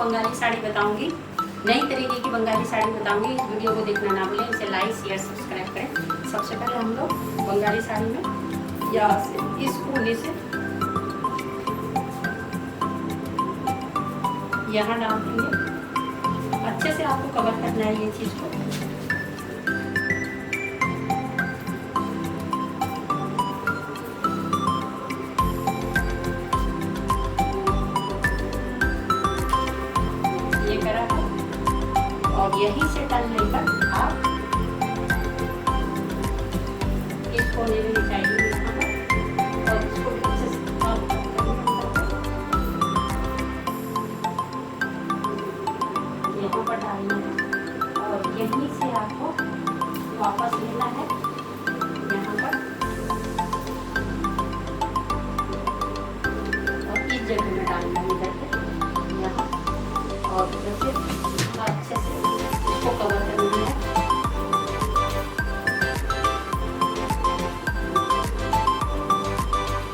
बंगाली साड़ी बताऊंगी, नई तरीके की बंगाली साड़ी बताऊंगी। इस वीडियो को देखना ना भूलें, इसे लाइक शेयर सब्सक्राइब करें। सबसे पहले हम लोग बंगाली साड़ी में यहाँ से इस कोने से यहाँ डाल देंगे। अच्छे से आपको कवर करना है ये चीज़ को। ये करा है और यहीं से टर्न लेकर आप इस कोने में दिखाइए यहाँ पर और इसको अच्छे से यहाँ पर डालना है और यहीं से आपको वापस लेना है यहाँ पर और इस जगह में डालना है इधर पे यहाँ और इधर से अच्छे से इसको कवर करना है।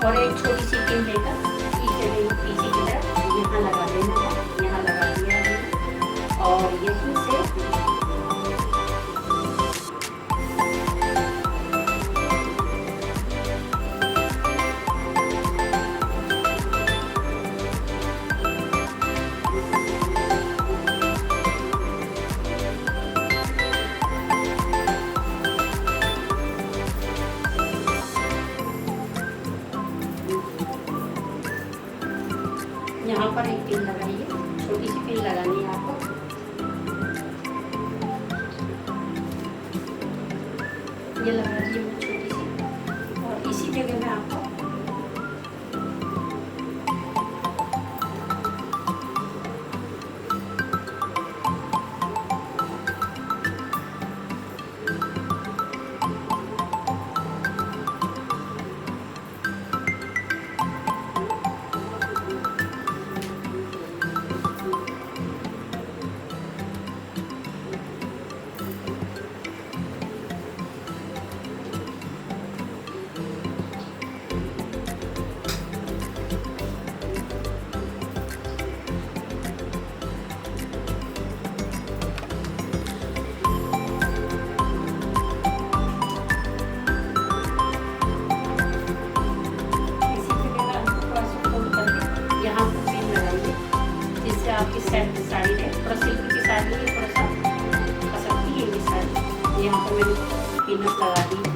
और एक छोटी सी पिन लेकर पीछे की तरफ यहाँ लगा देना है, यहाँ लगा दिया है और यहीं से यहाँ पर एक पिन लगाइए, छोटी सी पिन लगानी है आपको। ये लगा दीजिए छोटी सी और इसी जगह में आपको आपकी सेट साड़ी है, थोड़ा सिल्क की साड़ी है, थोड़ा सा खसकती है ये साड़ी। यहाँ पर मैंने पिनअप लगा दी।